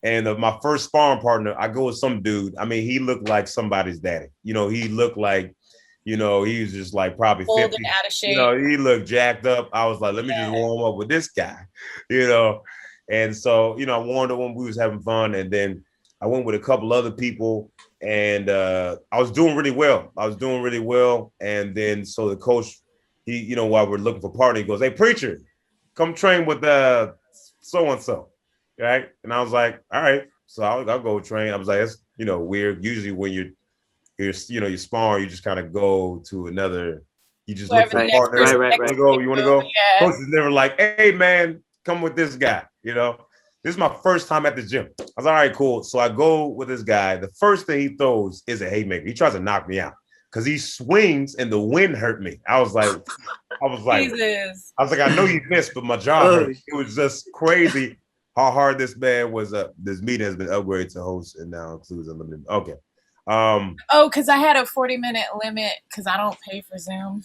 And my first sparring partner, I go with some dude. I mean, he looked like somebody's daddy. You know, he looked like, you know, he was just like probably Old 50. and out of You shape. know, he looked jacked up. I was like, let me just Yeah. warm up with this guy, you know. And so, you know, I warmed up when we was having fun. And then I went with a couple other people and I was doing really well. I was doing really well. And then so the coach, he, you know, while we're looking for partner, he goes, hey, preacher, come train with so and so. Right. And I was like, all right. So I'll go train. I was like, it's, you know, weird. Usually when you know, you sparring, you just kind of go to another, you just look Whoever for the a next partner. person You next want to to go? you. You want to go? Yeah. Coach is never like, hey man, come with this guy. You know, this is my first time at the gym. I was all right, cool. So I go with this guy. The first thing he throws is a haymaker. He tries to knock me out because he swings and the wind hurt me. Jesus. I was like, I know you missed, but my jaw hurt. It was just crazy how hard this man was. This meeting has been upgraded to host and now includes unlimited. Okay. Oh, because I had a 40-minute limit because I don't pay for Zoom.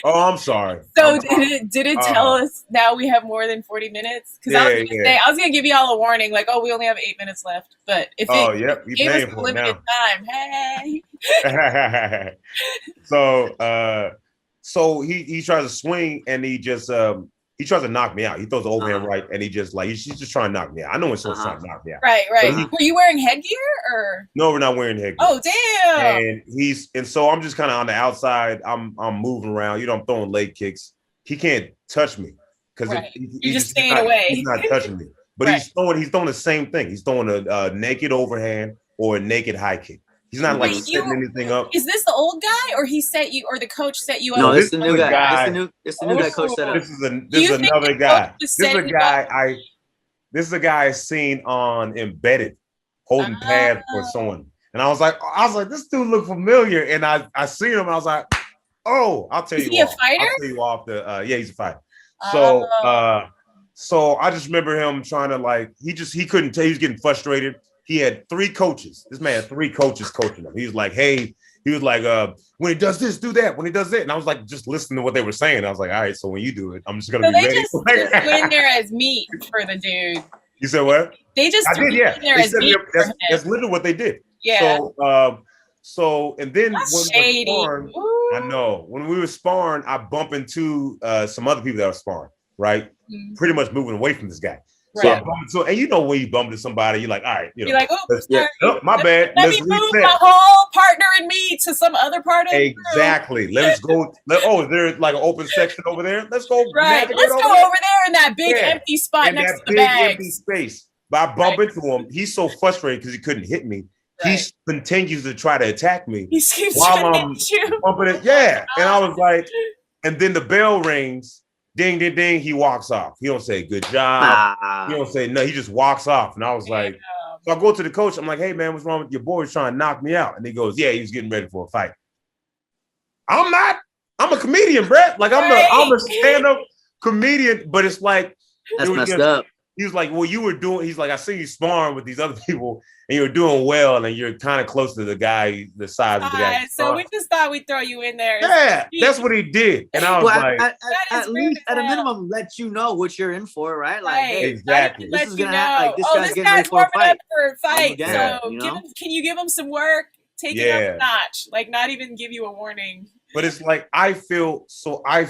Oh, I'm sorry. So did it tell us now we have more than 40 minutes? Because I was gonna give you all a warning, like, oh, we only have 8 minutes left. But if yep, it gave us a limited time, hey. So he tries to swing and he tries to knock me out. He throws the overhand right and he just like he's just trying to knock me out. I know when someone's trying to knock me out. Right. Were you wearing headgear or? No, we're not wearing headgear. Oh damn! And so I'm just kind of on the outside. I'm moving around. You know, I'm throwing leg kicks. He can't touch me because you're just staying away. He's not touching me. But he's throwing the same thing. He's throwing a naked overhand or a naked high kick. He's not like setting anything up. Is this the old guy, or he set you, or the coach set you up? No, this is the new guy. This is the new guy coach set up. This is another guy. This is a guy I seen on Embedded holding pads for someone, and I was like, this dude look familiar, and I seen him, and I was like, oh, I'll tell you. Is he a fighter? I'll tell you off the. Yeah, he's a fighter. So I just remember him trying to like he couldn't tell. He was getting frustrated. He had 3 coaches. This man had 3 coaches coaching him. He was like, hey, when he does this, do that. When he does that. And I was like, just listening to what they were saying. I was like, all right, so when you do it, I'm just going to be ready. So they just went in there as meat for the dude. You said what? They just in there as meat for him. That's literally what they did. Yeah. So and then that's shady. I know. When we were sparring, I bump into some other people that were sparring, right? Mm-hmm. Pretty much moving away from this guy. So I bumped into, and you know when you bump into somebody, you're like, all right, you know, you're like, oh, my bad. Let me move my whole partner and me to some other part of exactly. Let's go. Is there like an open section over there? Let's go. Right. Let's go over there in that big empty spot next to the bags. Empty space. But I bump into him. He's so frustrated because he couldn't hit me. Right. He continues to try to attack me while I'm bumping it. Yeah. And I was like, and then the bell rings. Ding, ding, ding. He walks off. He don't say good job. He don't say no. He just walks off. And I was like, so I go to the coach. I'm like, hey, man, what's wrong with your boy? He's trying to knock me out. And he goes, yeah, he was getting ready for a fight. I'm not. I'm a comedian, Brett. Like, I'm a stand-up comedian. But it's like. That's messed up. He was like, well, you were doing. He's like, I see you sparring with these other people. And you're doing well, and you're kind of close to the guy, the size of the guy. So we just thought we'd throw you in there. Yeah, that's what he did. And I was like, at least at a minimum, let you know what you're in for, right? Like, hey, exactly. This is gonna happen. Like, this guy's getting ready for a fight. Can you give him some work? Take it up a notch. Like, not even give you a warning. But it's like I feel I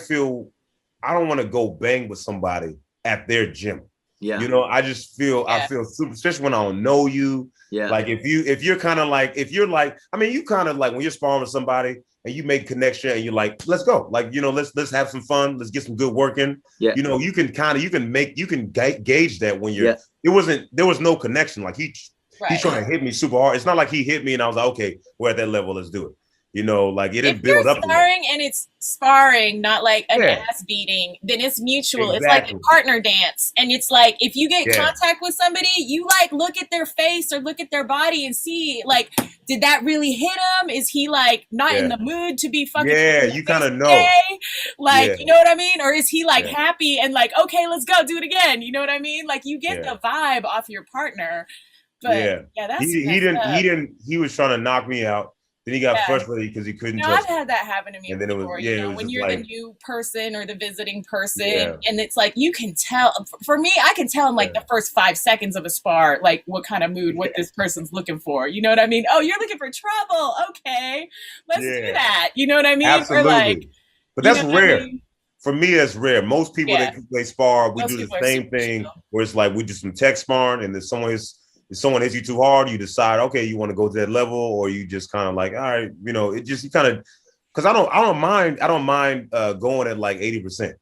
don't want to go bang with somebody at their gym. Yeah. You know, I just feel I feel super, especially when I don't know you. Yeah. Like if you're kind of like, I mean, you kind of like when you're sparring with somebody and you make connection and you're like, let's go. Like, you know, let's have some fun. Let's get some good work in. Yeah. You know, you can gauge that when you're, there was no connection. Like he's trying to hit me super hard. It's not like he hit me and I was like, okay, we're at that level. Let's do it. You know, like it didn't build up. Sparring and it's sparring, not like an ass beating. Then it's mutual. Exactly. It's like a partner dance, and it's like if you get contact with somebody, you like look at their face or look at their body and see like, did that really hit him? Is he like not in the mood to be fucking? Yeah, you kind of know. Like you know what I mean, or is he like happy and like okay, let's go do it again? You know what I mean? Like you get the vibe off your partner. But that's he was trying to knock me out. Then he got frustrated because he couldn't trust. I've had that happen to me before. When you're the new person or the visiting person, and it's like you can tell. For me, I can tell in like the first 5 seconds of a spar, like what kind of mood, what this person's looking for. You know what I mean? Oh, you're looking for trouble. Okay, let's do that. You know what I mean? Absolutely. Or like, but that's rare. I mean? For me, that's rare. Most people that play spar, we do the same thing where it's like we do some tech sparring, and if someone hits you too hard, you decide, okay, you want to go to that level, or you just kind of like, all right, it just, you kind of, because I don't mind going at like 80%.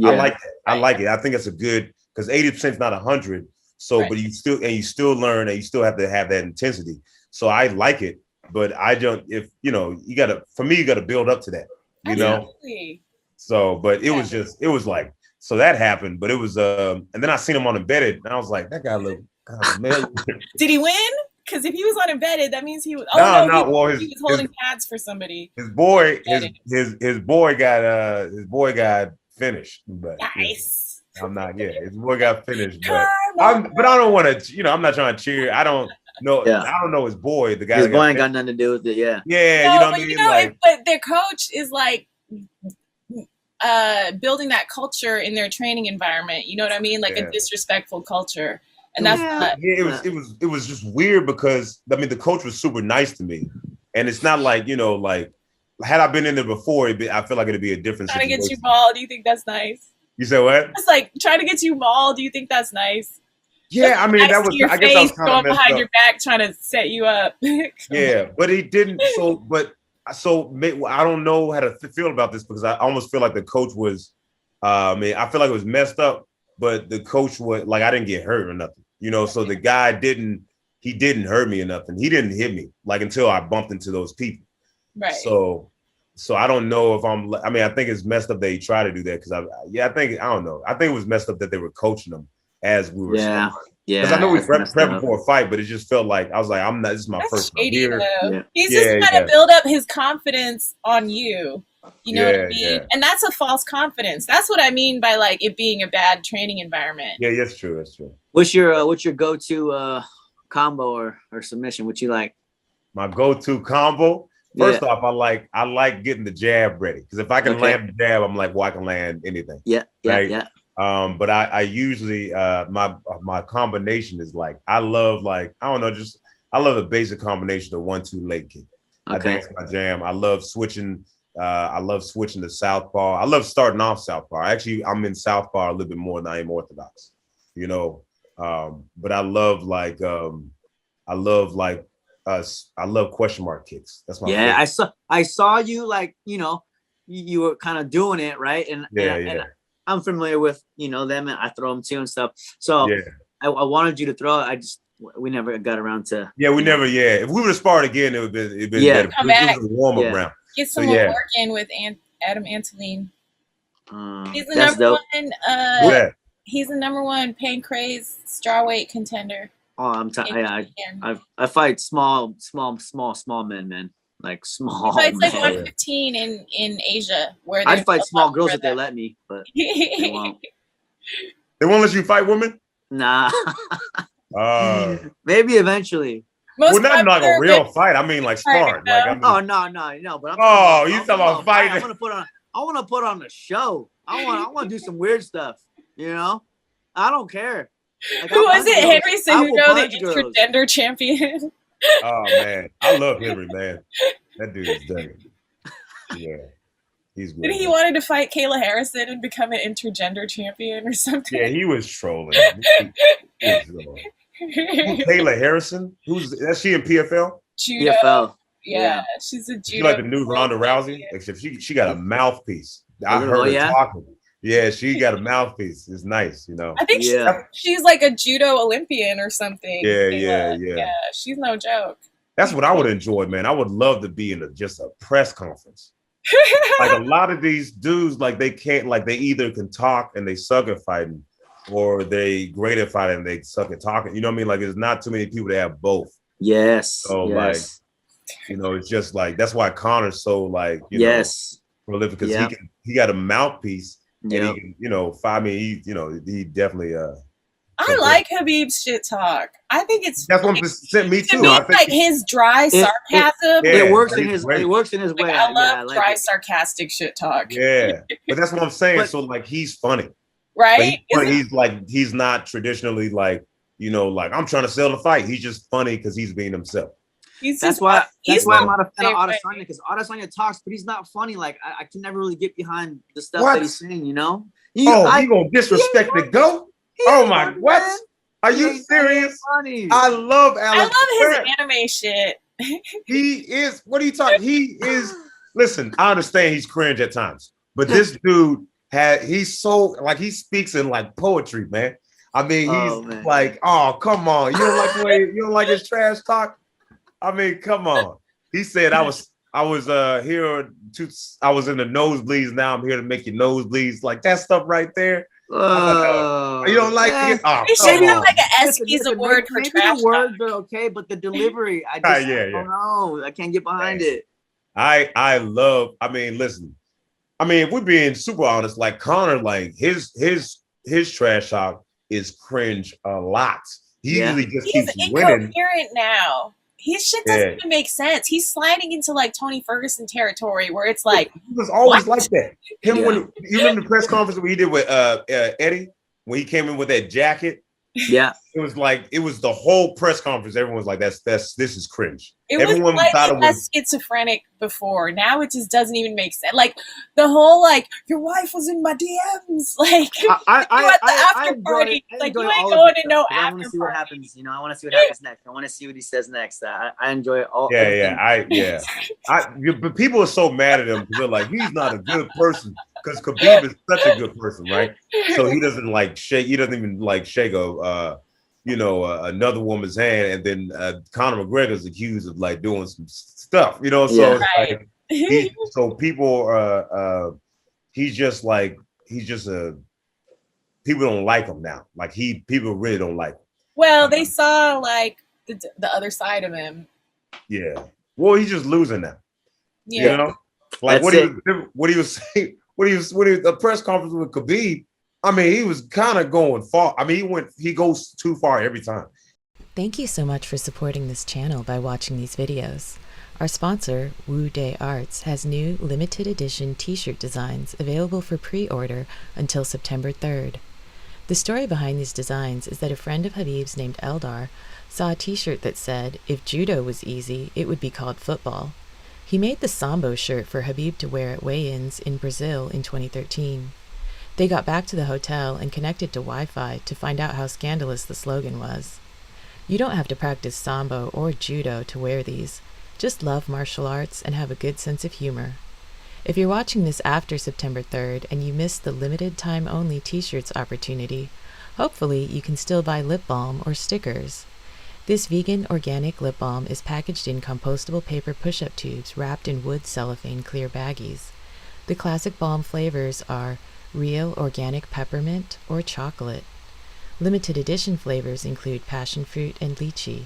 I like that. I like it. I think it's a good, because 80% is not 100. So, but you still learn, and you still have to have that intensity. So I like it, but I don't, you got to build up to that, you know? So, but it was like, so that happened, but it was, and then I seen him on Embedded, and I was like, that guy looked Did he win? Because if he was on Embedded, that means he was. He was holding pads for somebody. His boy got finished. But nice. I'm not. Yeah, his boy got finished. But I don't want to. I'm not trying to cheer. I don't know. Yeah. I don't know his boy. The guy. His boy ain't got nothing to do with it. Yeah. Yeah. You know what I mean? But their coach is like building that culture in their training environment. You know what I mean? Like a disrespectful culture. And that's it was just weird because the coach was super nice to me, and it's not like like had I been in there before, I feel like it'd be a different situation. Trying to get you mauled, do you think that's nice? You said what? It's like trying to get you mauled. Do you think that's nice? Yeah, I mean that was. I guess I was kind of going behind your back trying to set you up. Yeah, but he didn't. So I don't know how to feel about this because I almost feel like the coach was. I feel like it was messed up, but the coach was like I didn't get hurt or nothing. So the guy didn't hurt me or nothing. He didn't hit me like until I bumped into those people. Right. So I don't know if I think it's messed up that he tried to do that because I don't know. I think it was messed up that they were coaching him as we were. Yeah. Because I know we prepping for a fight, but it just felt like I was like, this is my first time here. Yeah. He's just trying to build up his confidence on you. You know what I mean? Yeah. And that's a false confidence. That's what I mean by like it being a bad training environment. Yeah, that's true. That's true. What's your go-to combo or submission? What you like? My go-to combo? First off, I like getting the jab ready. Because if I can land the jab, I'm like, well, I can land anything. Yeah. But I usually my combination is like I love the basic combination of 1-2 leg kick. I think it's my jam. I love switching to southpaw. I love starting off southpaw. Actually, I'm in southpaw a little bit more than I am orthodox. But I love question mark kicks. That's my favorite. I saw you like you were kind of doing it right, and I'm familiar with them, and I throw them too and stuff. So I wanted you to throw it. We never got around to. Yeah, we never. Yeah, if we would have sparred again, it would have been better. Come back. It was a warm up round. Get some more work in with Adam Antolin. He's the number one. He's the number one pancrase strawweight contender. Oh, I fight small men, man. Like small. He fights like 115 in Asia. Where I'd fight small girls if they let me, but they won't. They won't let you fight women? Nah. Maybe eventually. Well, not like a real fight. I mean, like sparring. No. But you talking about fighting? I want to put on a show. I want to do some weird stuff. I don't care. Like, who was it? Henry Cejudo, the intergender champion. Oh man, I love Henry, man. That dude is dirty. Yeah, he's good. Did he wanted to fight Kayla Harrison and become an intergender champion or something? Yeah, he was trolling. Kayla Harrison? That's she in PFL? Judo. PFL. Yeah, she's a judo. She like the new Ronda Rousey, except she got a mouthpiece. I heard her talking. Yeah, she got a mouthpiece. It's nice, I think she's like a judo Olympian or something. Yeah. She's no joke. That's what I would enjoy, man. I would love to be in just a press conference. Like a lot of these dudes, like they can't, like they either can talk and they suck at fighting, or they great at fighting and they suck at talking. You know what I mean? Like there's not too many people that have both. Yes. So like, it's just like that's why Connor's so like prolific because he got a mouthpiece. And he can, he definitely I like Khabib's shit talk. I think that's what sent me too. To me, I think like his dry sarcasm. It works in his way. Like, I love dry sarcastic shit talk. Yeah, but that's what I'm saying. So like he's funny, right? He's not traditionally like, you know, like I'm trying to sell the fight. He's just funny because he's being himself. That's why I'm not a fan of Adesanya, because Adesanya talks, but he's not funny. Like I can never really get behind the stuff that he's saying. You know? He gonna disrespect the GOAT? Oh my! What? Man. Are you serious? Funny. I love Alex. I love his anime shit. He is. What are you talking? He is. Listen, I understand he's cringe at times, but this dude he's so like he speaks in like poetry, man. I mean, he's like, oh come on, you don't like the way you don't like his trash talk. I mean, come on. He said I was here to I was in the nosebleeds. Now I'm here to make your nosebleeds. Like that stuff right there. You don't like it? Oh, it should have like an ESPYs award for trash. The words are okay, but the delivery, I don't know. I can't get behind it. I love. I mean, listen. I mean, if we're being super honest, like Conor, like his trash talk is cringe a lot. He usually just keeps winning. He's incoherent now. His shit doesn't even make sense. He's sliding into like Tony Ferguson territory where it's like he was always like that. When you remember the press conference where he did with Eddie when he came in with that jacket. Yeah, it was like it was the whole press conference. Everyone was like, "This is cringe." Everyone thought it was schizophrenic before. Now it just doesn't even make sense. Like the whole like your wife was in my DMs. Like at the after party. Like you ain't going to no after party. I want to see what happens. You know, I want to see what happens next. I want to see what he says next. I enjoy it all. But people are so mad at him because they're like, he's not a good person. Because Khabib is such a good person, right? So he doesn't like shake. He doesn't even like shake another woman's hand, and then Conor McGregor is accused of like doing some stuff, you know. So it's like so people he's just people don't like him now. Like people really don't like him. Well, they saw like the other side of him. Yeah. Well, he's just losing now. Yeah. You know, like what he was saying. When he was the press conference with Khabib, I mean, he was kind of going far. I mean, he goes too far every time. Thank you so much for supporting this channel by watching these videos. Our sponsor, Wu Day Arts, has new limited edition t-shirt designs available for pre-order until September 3rd. The story behind these designs is that a friend of Khabib's named Eldar saw a t-shirt that said, "If judo was easy, it would be called football." He made the Sambo shirt for Khabib to wear at weigh-ins in Brazil in 2013. They got back to the hotel and connected to Wi-Fi to find out how scandalous the slogan was. You don't have to practice Sambo or Judo to wear these. Just love martial arts and have a good sense of humor. If you're watching this after September 3rd and you missed the limited time only t-shirts opportunity, hopefully you can still buy lip balm or stickers. This vegan organic lip balm is packaged in compostable paper push-up tubes wrapped in wood cellophane clear baggies. The classic balm flavors are real organic peppermint or chocolate. Limited edition flavors include passion fruit and lychee.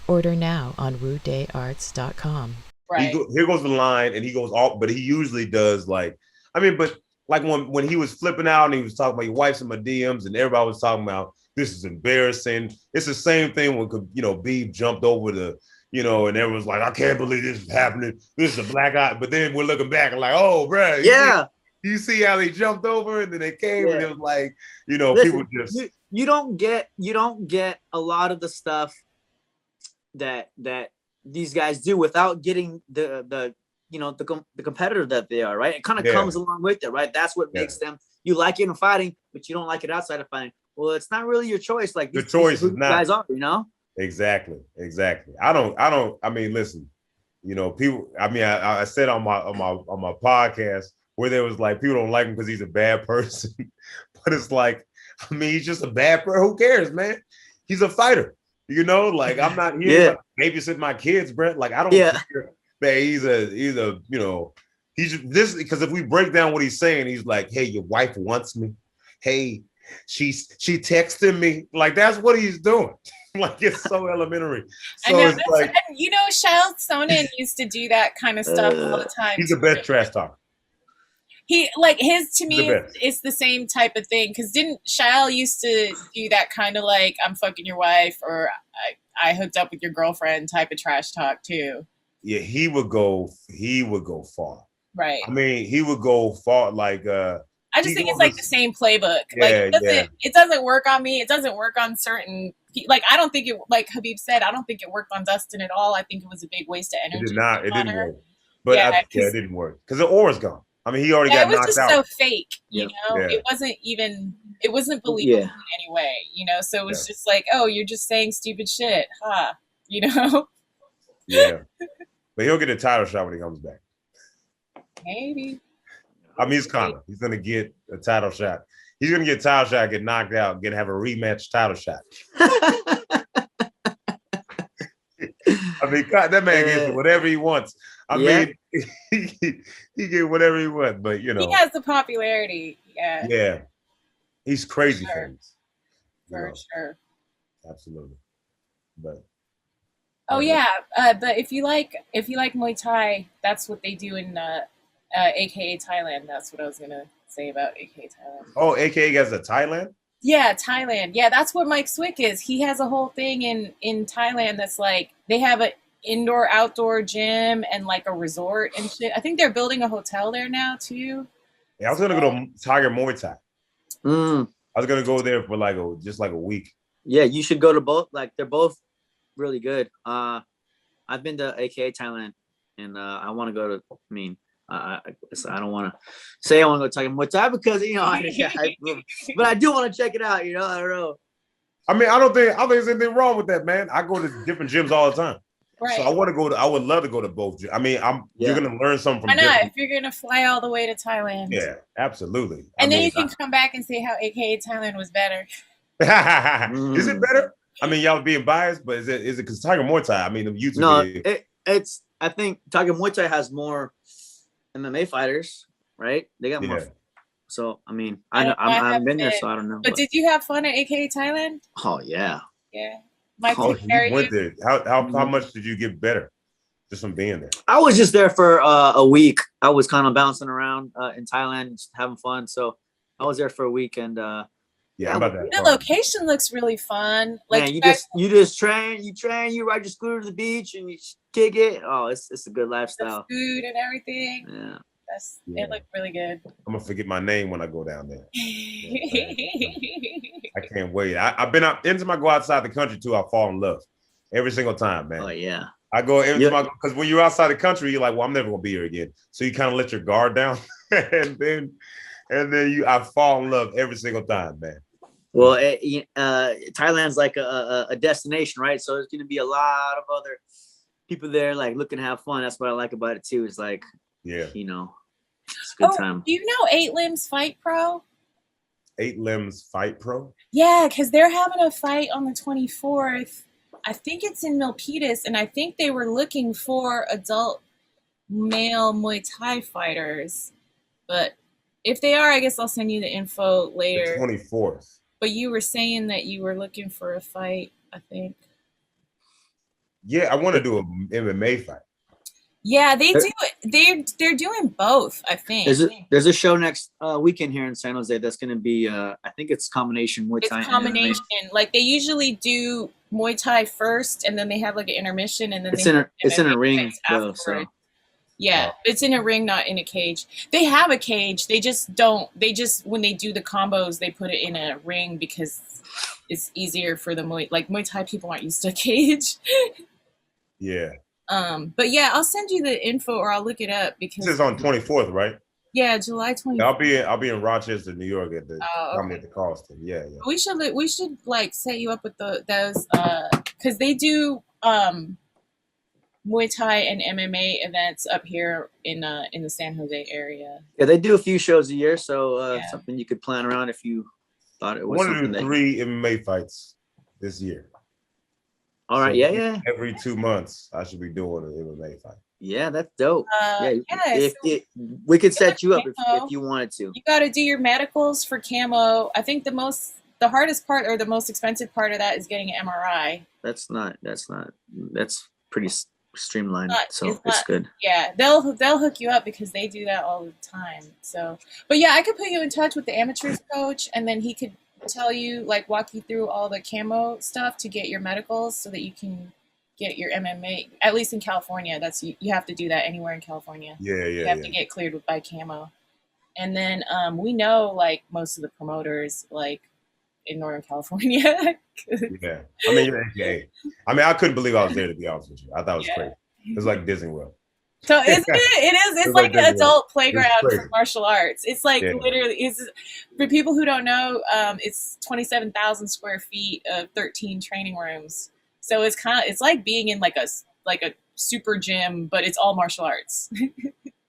Order now on woodayarts.com. Right. Here goes the line, and he goes off, but he usually does like, I mean, but like when he was flipping out and he was talking about your wife's in my DMs and everybody was talking about, this is embarrassing. It's the same thing when, you know, Beef jumped over the, you know, and everyone's like, I can't believe this is happening. This is a black eye. But then we're looking back and like, oh, bro. You see how they jumped over and then they came and it was like, you know, people just. You don't get a lot of the stuff that these guys do without getting the competitor that they are, right? It kind of comes along with it, right? That's what makes them. You like it in fighting, but you don't like it outside of fighting. Well, it's not really your choice. Like the choice is not. Guys are, you know. Exactly. I mean, listen, you know, people. I mean, I said on my podcast where there was like people don't like him because he's a bad person, but it's like, I mean, he's just a bad person. Who cares, man? He's a fighter. You know, like I'm not here to babysit my kids, Brett. Like I don't care that he's a you know, he's just this because if we break down what he's saying, he's like, hey, your wife wants me. Hey, she texted me. Like that's what he's doing. Like it's so elementary. So I know, it's like, you know, Chael Sonnen used to do that kind of stuff all the time. He's the best trash talker. his to me it's the same type of thing. Because didn't Shael used to do that kind of like I'm fucking your wife or I hooked up with your girlfriend type of trash talk too. Yeah, he would go far. Right. I mean, he would go far like I just think it's like the same playbook. Yeah, like it doesn't work on me. It doesn't work on certain like I don't think it like Khabib said, I don't think it worked on Dustin at all. I think it was a big waste of energy. It didn't work. But it didn't work. Because the aura's gone. I mean, he already got knocked out. It was just so fake, you know? Yeah. It wasn't believable in any way, you know? So it was just like, oh, you're just saying stupid shit, huh? You know? Yeah. But he'll get a title shot when he comes back. Maybe. I mean, he's Conor. He's going to get a title shot. He's going to get a title shot, get knocked out, have a rematch title shot. I mean, God, that man gets whatever he wants. I mean, he get whatever he wants, but you know. He has the popularity. Yeah. Yeah. He's crazy famous. For sure. Absolutely. But but if you like Muay Thai, that's what they do in AKA Thailand. That's what I was gonna say about AKA Thailand. Oh, AKA has a Thailand? Yeah, Thailand. Yeah, that's what Mike Swick is. He has a whole thing in Thailand that's like they have an indoor-outdoor gym and like a resort and shit. I think they're building a hotel there now too. Yeah, I was gonna go to Tiger Muay Thai. I was gonna go there for like just a week. Yeah, you should go to both. Like they're both really good. I've been to AKA Thailand, and I want to go to. I mean, I don't want to say I want to go Tiger Muay Thai because but I do want to check it out. You know, I don't know. I mean, I don't think there's anything wrong with that, man. I go to different gyms all the time. Right. So I would love to go to both. I mean, you're gonna learn something from. I know if you're gonna fly all the way to Thailand. Yeah, absolutely. And then you can come back and say how AKA Thailand was better. Is it better? I mean, y'all being biased, but is it because Tiger Muay Thai? I mean, the YouTube. No, it's. I think Tiger Muay Thai has more MMA fighters, right? They got more. So I mean, I've been there, so I don't know. But did you have fun at AKA Thailand? Oh yeah. Yeah. You went there. How much did you get better just from being there? I was just there for a week. I was kind of bouncing around in Thailand, just having fun. So I was there for a week, and about that. The location looks really fun. Like man, you just train, you ride your scooter to the beach, and you kick it. Oh, it's a good lifestyle. The food and everything. Yeah. It looked really good. I'm gonna forget my name when I go down there. I can't wait. I've been out anytime I go outside the country too. I fall in love every single time, man. Oh yeah. I go every time because when you're outside the country, you're like, well, I'm never gonna be here again. So you kind of let your guard down, and then I fall in love every single time, man. Well, Thailand's like a destination, right? So there's gonna be a lot of other people there, like looking to have fun. That's what I like about it too. It's like, you know. It's a good time. Do you know 8 Limbs Fight Pro? 8 Limbs Fight Pro? Yeah, because they're having a fight on the 24th. I think it's in Milpitas, and I think they were looking for adult male Muay Thai fighters. But if they are, I guess I'll send you the info later. The 24th. But you were saying that you were looking for a fight, I think. Yeah, I want to do an MMA fight. Yeah, they do it. They're doing both, I think. There's a show next weekend here in San Jose that's going to be, I think it's combination Muay Thai. It's combination. Like they usually do Muay Thai first, and then they have like an intermission, and then it's in a ring though. So. Yeah, it's in a ring, not in a cage. They have a cage. They just don't. They just when they do the combos, they put it in a ring because it's easier for the Muay Thai people aren't used to a cage. Yeah. But yeah, I'll send you the info or I'll look it up because this is on 24th, right? Yeah, July 24th. I'll be in Rochester, New York at the at the Carlston. Yeah. We should like set you up with those because they do Muay Thai and MMA events up here in the San Jose area. Yeah, they do a few shows a year, so something you could plan around if you thought it was. I want to do 3 MMA fights this year. All right, so every 2 months, I should be doing an MMA fight. Yeah, that's dope. We could set you up if you wanted to. You got to do your medicals for camo. I think the hardest part or the most expensive part of that is getting an MRI. That's pretty streamlined, so it's good. Yeah, they'll hook you up because they do that all the time. So, but yeah, I could put you in touch with the amateurs coach, and then he could tell you, like, walk you through all the camo stuff to get your medicals so that you can get your MMA. At least in California, that's you have to do that anywhere in California. You have to get cleared by camo. And then we know, like, most of the promoters, like, in Northern California. Yeah. I mean, you're AKA. I mean, I couldn't believe I was there, to be honest with you. I thought it was crazy. It was like Disney World. So isn't it? It is. It's like an adult playground for martial arts. It's like literally. It's for people who don't know. It's 27,000 square feet of 13 training rooms. So it's like being in like a super gym, but it's all martial arts.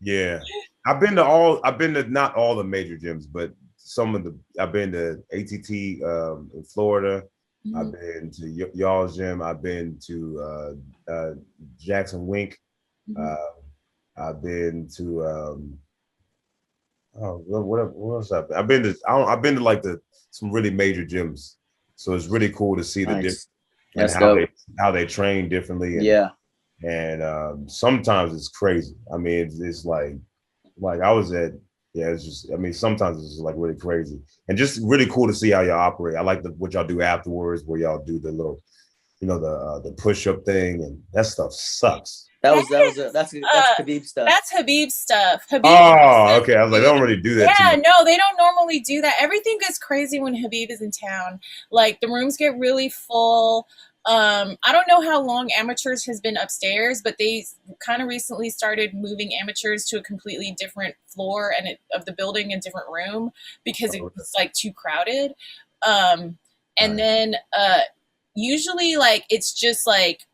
Yeah, I've been to not all the major gyms, but I've been to ATT in Florida. Mm-hmm. I've been to y'all's gym. I've been to Jackson Wink. Mm-hmm. I've been to what else I've been to like some really major gyms. So it's really cool to see the difference and how they train differently. And sometimes it's crazy. I mean, it's like I was at. Yeah, it's just, I mean, sometimes it's just like really crazy and just really cool to see how y'all operate. I like what y'all do afterwards, where y'all do the little, the push-up thing, and that stuff sucks. That's Khabib stuff. That's Khabib stuff. Okay. I was like, they don't really do that. Yeah, no, they don't normally do that. Everything gets crazy when Khabib is in town. Like, the rooms get really full. I don't know how long amateurs has been upstairs, but they kind of recently started moving amateurs to a completely different floor of the building, a different room, because it was like too crowded. And then usually, like, it's just like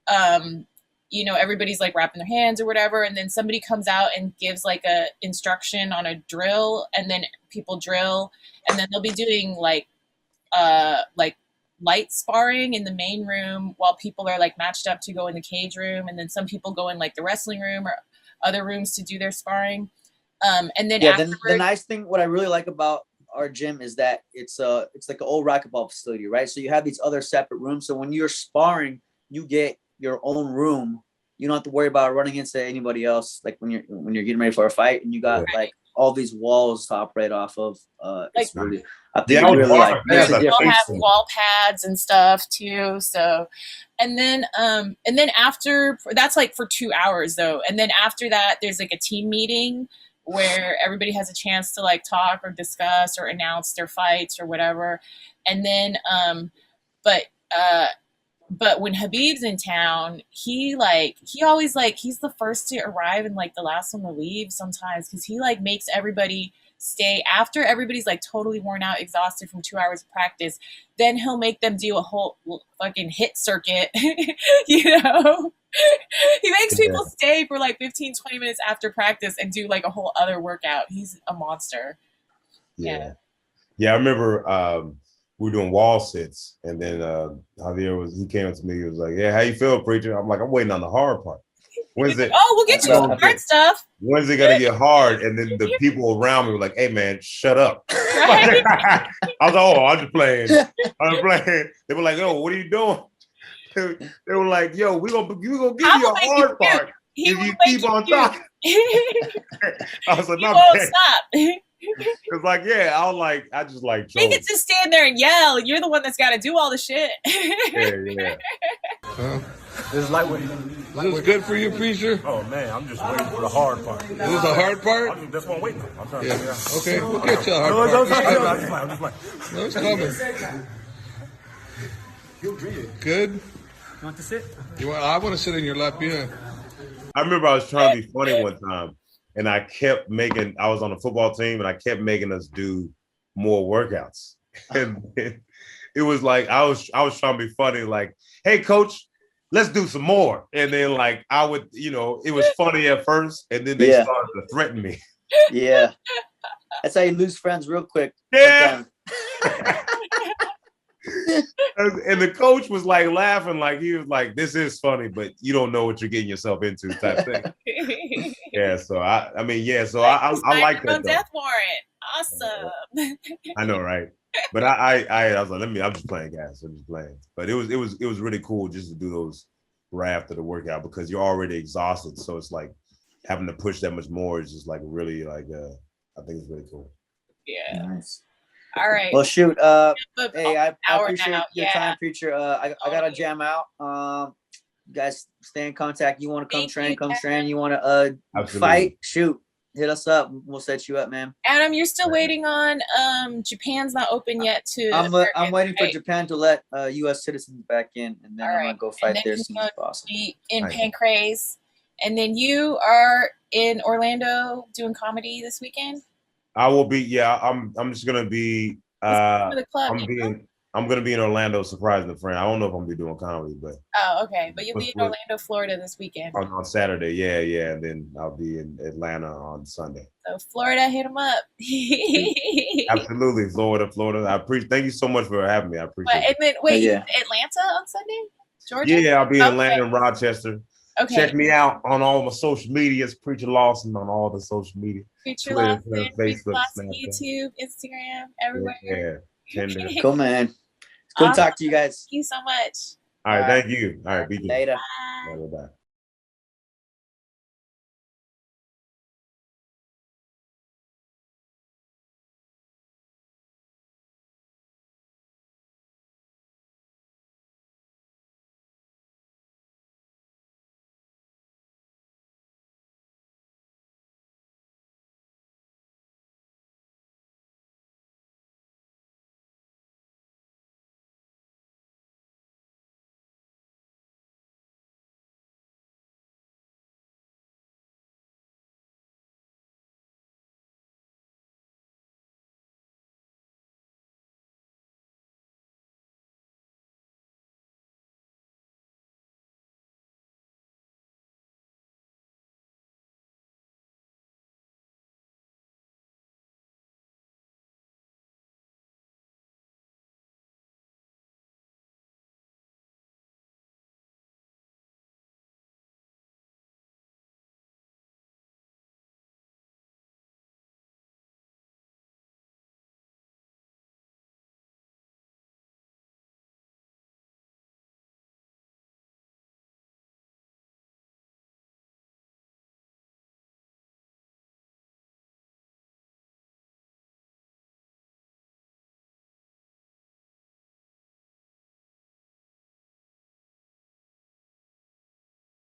everybody's like wrapping their hands or whatever, and then somebody comes out and gives like a instruction on a drill, and then people drill, and then they'll be doing like light sparring in the main room while people are like matched up to go in the cage room, and then some people go in like the wrestling room or other rooms to do their sparring. And then the nice thing, what I really like about our gym is that it's like an old racquetball facility, right? So you have these other separate rooms. So when you're sparring, you get your own room. You don't have to worry about running into anybody else. Like when you're getting ready for a fight, and you got like all these walls to operate off of. It's really, I think really like people have wall pads and stuff too. So, and then after that's like for 2 hours though. And then after that, there's like a team meeting where everybody has a chance to like talk or discuss or announce their fights or whatever. And then, but when Khabib's in town, he always like, he's the first to arrive and like the last one to leave sometimes, because he like makes everybody stay after everybody's like totally worn out, exhausted from 2 hours of practice. Then he'll make them do a whole fucking hit circuit, He makes people stay for like 15, 20 minutes after practice and do like a whole other workout. He's a monster. Yeah, I remember we were doing wall sits, and then Javier he came up to me. He was like, "Yeah, how you feel, Preacher?" I'm like, "I'm waiting on the hard part. When's it? Oh, we'll get you the hard stuff. When's it gonna get hard?" And then the people around me were like, "Hey, man, shut up." Right? I was like, "Oh, I'm just playing. I'm playing." They were like, "Yo, what are you doing?" They were like, "Yo, we gonna give you a hard part if you keep on talking." I was like, "You won't stop." It's like, I just like we get to stand there and yell. You're the one that's got to do all the shit. Yeah. This is lightweight. This is good for you, Preacher? Oh, man, I'm just waiting for the hard part. This is the hard part? That's what I'm waiting on. I'm trying to Okay, we'll get you the hard part. I'm just playing. No, it's coming. Good? You want to sit? I want to sit in your lap, yeah. I remember I was trying to be funny one time, and I was on a football team, and I kept making us do more workouts. And it was like, I was trying to be funny, like, "Hey, coach, let's do some more." And then like, I would, it was funny at first, and then they started to threaten me. Yeah. That's how you lose friends real quick. Yeah. And the coach was like laughing, like he was like, "This is funny, but you don't know what you're getting yourself into," type thing. Yeah, so I like that. Death warrant, awesome. I know, right? But I was like, I'm just playing, guys. I'm just playing. But it was really cool just to do right after the workout because you're already exhausted. So it's like having to push that much more is just like really like I think it's really cool. Yeah. Nice. All right. Well, shoot. Hey, I appreciate your time, Preacher. I gotta jam out. You guys stay in contact. You want to come train? You want to fight? Shoot, hit us up. We'll set you up, man. Adam, you're still waiting on Japan's not open yet to I'm waiting for Japan to let US citizens back in, and then I'm gonna go fight there as soon as possible. In Pancrase. And then you are in Orlando doing comedy this weekend? I will be, yeah. I'm just gonna be I'm gonna be in Orlando surprising a friend. I don't know if I'm gonna be doing comedy, but okay. But you'll be in Orlando, Florida this weekend. On Saturday, yeah. And then I'll be in Atlanta on Sunday. So Florida, hit them up. Absolutely. Florida. I appreciate. Thank you so much for having me. I appreciate it. And then Atlanta on Sunday? Georgia? Yeah, I'll be in Atlanta and Rochester. Okay. Check me out on all my social medias, Preacher Lawson on all the social media. Preacher Lawson, Facebook, YouTube, Instagram, everywhere. Yeah. Cool, man. Good to talk to you guys. Thank you so much. All right, thank you. All right, be good. Later. Bye. Bye.